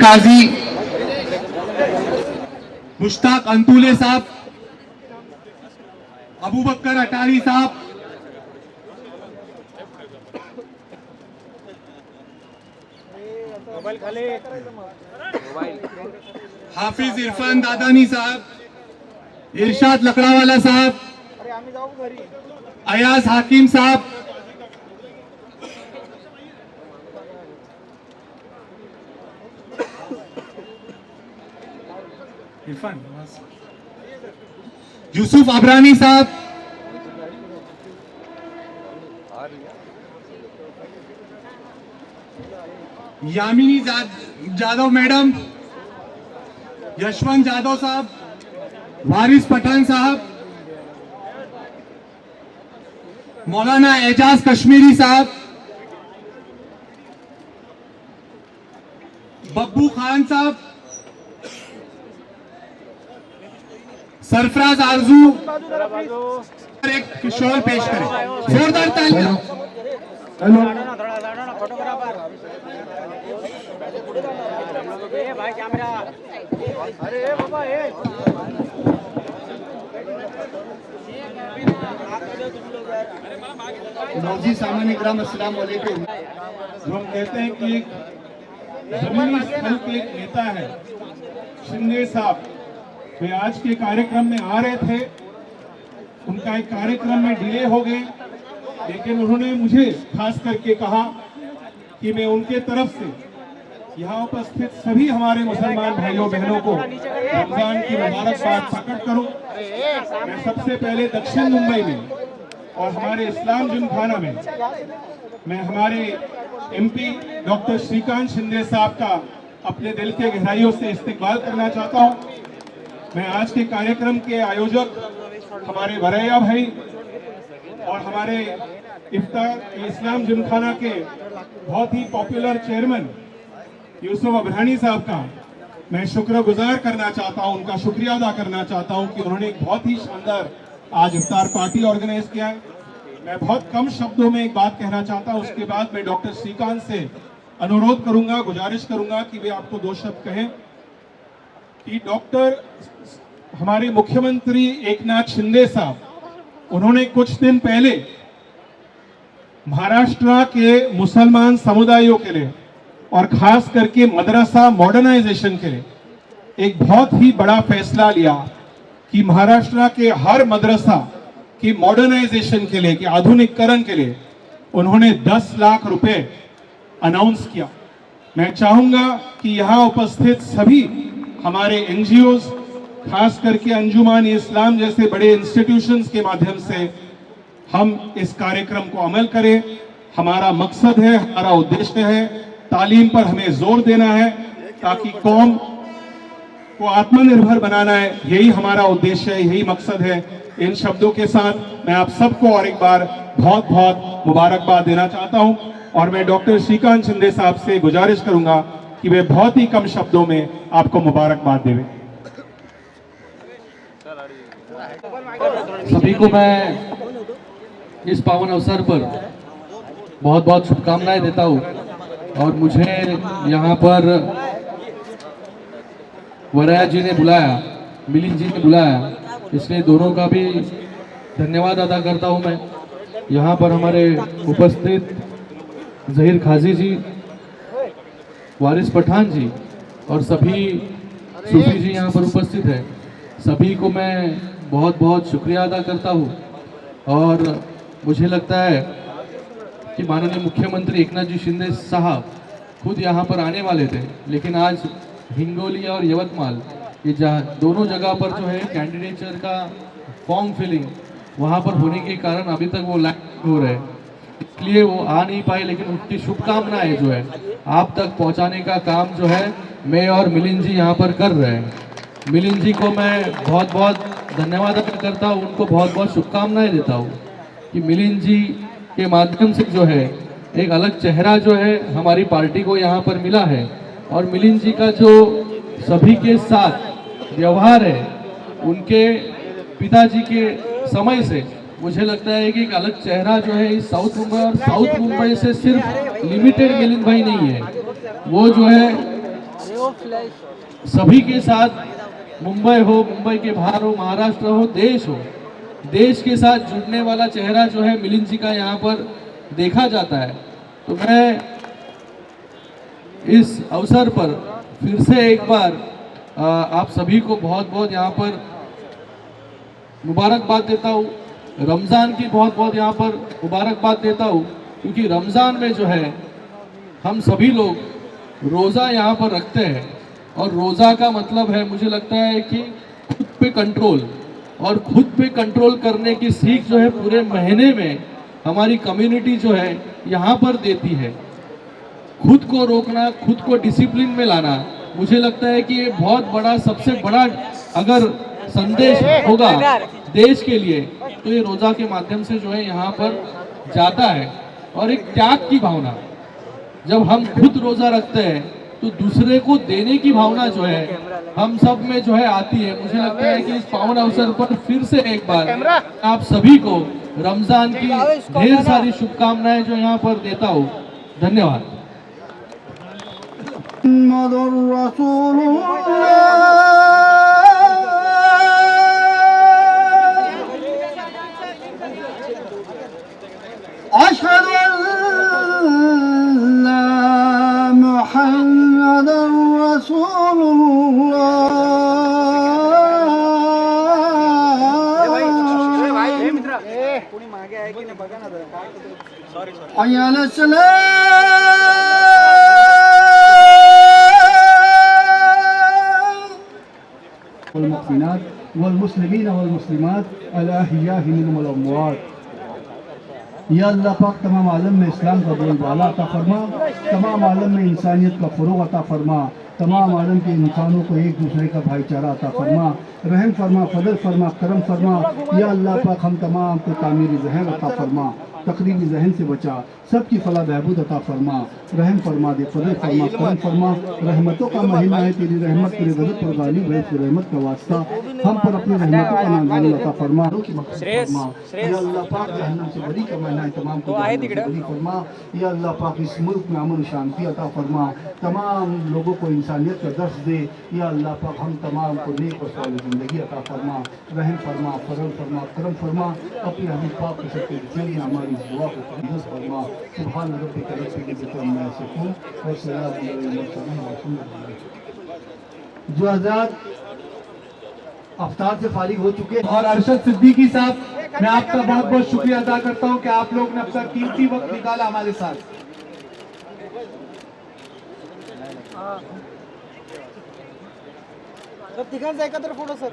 काजी मुश्ताक अंतुले साहब, अबू बकर अटारी साहब, हाफिज इरफान दादानी साहब, इरशाद लकड़ावाला साहब, अयाज हाकिम साहब, इरफान यूसुफ अबरानी साहब, यामिनी जादव मैडम, यशवंत जादव साहब, वारिस पठान साहब, मौलाना एजाज कश्मीरी साहब, बब्बू खान साहब, सरफराज आरजू, एक शॉल पेश करें। जोरदार तालियां। हेलो भाई कैमरा, अरे बाबा मौजी सामान्य ग्राम अस्सलाम वालेकुम। जो हम कहते हैं कि एक जमीनी स्थल के एक नेता है शिंदे साहब, वे आज के कार्यक्रम में आ रहे थे, उनका एक कार्यक्रम में डिले हो गए, लेकिन उन्होंने मुझे खास करके कहा कि मैं उनके तरफ से यहाँ उपस्थित सभी हमारे मुसलमान भाइयों बहनों को रमजान की मुबारकबाद प्रकट करूं। मैं सबसे पहले दक्षिण मुंबई में और हमारे इस्लाम जिमखाना में मैं हमारे एमपी डॉक्टर श्रीकांत शिंदे साहब का अपने दिल के गहराइयों से इस्तकबाल करना चाहता हूं। मैं आज के कार्यक्रम के आयोजक हमारे वरैया भाई और हमारे इफ्तार इस्लाम जिमखाना के बहुत ही पॉपुलर चेयरमैन यूसुफ अबरानी साहब का मैं शुक्रगुजार करना चाहता हूं, उनका शुक्रिया अदा करना चाहता हूं कि उन्होंने एक बहुत ही शानदार आज इफ्तार पार्टी ऑर्गेनाइज किया है। मैं बहुत कम शब्दों में एक बात कहना चाहता हूं, उसके बाद मैं डॉक्टर श्रीकांत से अनुरोध करूंगा, गुजारिश करूंगा कि वे आपको दो शब्द कहें कि डॉक्टर हमारे मुख्यमंत्री एकनाथ शिंदे साहब, उन्होंने कुछ दिन पहले महाराष्ट्र के मुसलमान समुदायों के लिए और खास करके मदरसा मॉडर्नाइजेशन के लिए एक बहुत ही बड़ा फैसला लिया कि महाराष्ट्र के हर मदरसा की मॉडर्नाइजेशन के लिए, कि आधुनिकीकरण के लिए उन्होंने 10 लाख रुपए अनाउंस किया। मैं चाहूंगा कि यहाँ उपस्थित सभी हमारे एनजीओज, खास करके अंजुमान इस्लाम जैसे बड़े इंस्टीट्यूशंस के माध्यम से हम इस कार्यक्रम को अमल करें। हमारा मकसद है, हमारा उद्देश्य है, तालीम पर हमें जोर देना है ताकि कौम को आत्मनिर्भर बनाना है। यही हमारा उद्देश्य है, यही मकसद है। इन शब्दों के साथ मैं आप सबको और एक बार बहुत बहुत मुबारकबाद देना चाहता हूं और मैं डॉक्टर श्रीकांत शिंदे साहब से गुजारिश करूंगा कि वे बहुत ही कम शब्दों में आपको मुबारकबाद देवें। सभी को मैं इस पावन अवसर पर बहुत बहुत शुभकामनाएं देता हूं और मुझे यहाँ पर वरैया जी ने बुलाया, मिलिंद जी ने बुलाया, इसलिए दोनों का भी धन्यवाद अदा करता हूं मैं। यहाँ पर हमारे उपस्थित जहीर खाजी जी, वारिस पठान जी और सभी सूफी जी यहाँ पर उपस्थित हैं, सभी को मैं बहुत बहुत शुक्रिया अदा करता हूँ। और मुझे लगता है कि माननीय मुख्यमंत्री एकनाथ जी शिंदे साहब खुद यहाँ पर आने वाले थे, लेकिन आज हिंगोली और यवतमाल ये दोनों जगह पर जो है कैंडिडेचर का फॉर्म फिलिंग वहाँ पर होने के कारण अभी तक वो लाइन हो रहे हैं, इसलिए वो आ नहीं पाए। लेकिन उनकी शुभकामनाएं जो है आप तक पहुँचाने का काम जो है मैं और मिलिंद जी यहाँ पर कर रहे हैं। मिलिंद जी को मैं बहुत बहुत धन्यवाद अदा करता हूँ, उनको बहुत बहुत शुभकामनाएं देता हूँ कि मिलिंद जी के माध्यम से जो है एक अलग चेहरा जो है हमारी पार्टी को यहाँ पर मिला है। और मिलिंद जी का जो सभी के साथ व्यवहार है, उनके पिताजी के समय से मुझे लगता है कि एक अलग चेहरा जो है इस साउथ मुंबई, और साउथ मुंबई से सिर्फ लिमिटेड मिलिंद भाई नहीं है, वो जो है सभी के साथ, मुंबई हो, मुंबई के बाहर हो, महाराष्ट्र हो, देश के साथ जुड़ने वाला चेहरा जो है मिलिंद जी का यहाँ पर देखा जाता है। तो मैं इस अवसर पर फिर से एक बार आप सभी को बहुत बहुत यहाँ पर मुबारकबाद देता हूँ। रमज़ान की बहुत बहुत यहाँ पर मुबारकबाद देता हूँ, क्योंकि रमज़ान में जो है हम सभी लोग रोज़ा यहाँ पर रखते हैं, और रोज़ा का मतलब है, मुझे लगता है कि खुद पे कंट्रोल, और खुद पे कंट्रोल करने की सीख जो है पूरे महीने में हमारी कम्युनिटी जो है यहाँ पर देती है। खुद को रोकना, खुद को डिसिप्लिन में लाना, मुझे लगता है कि ये बहुत बड़ा, सबसे बड़ा अगर संदेश होगा देश के लिए तो ये रोज़ा के माध्यम से जो है यहाँ पर जाता है। और एक त्याग की भावना, जब हम खुद रोज़ा रखते हैं तो दूसरे को देने की भावना जो है हम सब में जो है आती है। मुझे लगता है कि इस पावन अवसर पर फिर से एक बार आप सभी को रमज़ान की ढेर सारी शुभकामनाएं जो यहाँ पर देता हूँ। धन्यवाद। अशहदु अल्ला मुहम्मदुर रसूलुल्लाह। हय्या अला सलाह वल वलमुस्लिमीन वलमुस्लिमात अला अहयाहि मिनहुम वल अमवात। या अल्लाह पाक तमाम आलम में इस्लाम का बोलबाला अता फरमा, तमाम आलम में इंसानियत का फ़रोग़ अता फरमा, तमाम आलम के इंसानों को एक दूसरे का भाईचारा अता फरमा, रहम फरमा, फजल फरमा, करम फरमा। या अल्लाह पाक हम तमाम को तामीरी जहन अता फरमा, तकरीबी जहन से बचा, सबकी फला बहबूद अता फरमा, रहम फरमा दे, फजल फरमा, करम फरमा। रहमतों का महीना है, तेरी रहमत तेरे गज़ब पर गालिब है, तेरी रहमत का वास्ता हम पर अपनी रहमतों का नाज़िल अता फरमा। या अल्लाह पाक जहन्नम से बरी का महीना है, तमाम को जहन्नम से बरी फरमा। या अल्लाह पाक इस मुल्क में अमन शांति अता फरमा, तमाम लोगों को इंसानियत का दर्स दे। या अल्लाह पाक हम तमाम को नेक और सालिह ज़िंदगी अता फरमा, रहम फरमा, फजल फरमा, करम फरमा। अपने हबीब पाक के सच्चे जरिए हमारी दुआ को कबूल फरमा। सुभान रब्बिका रब्बिल इज़्ज़ति अम्मा यसिफून व सलामुन अलल मुरसलीन वल्हम्दुलिल्लाह। जो आज़ाद अफ्तार से फारिग हो चुके हैं, और अरशद सिद्दीकी साहब, मैं आपका बहुत बहुत शुक्रिया अदा करता हूं कि आप लोग ने अपना कीमती वक्त निकाला हमारे साथ। तिघांचा एकत्र फोटो सर।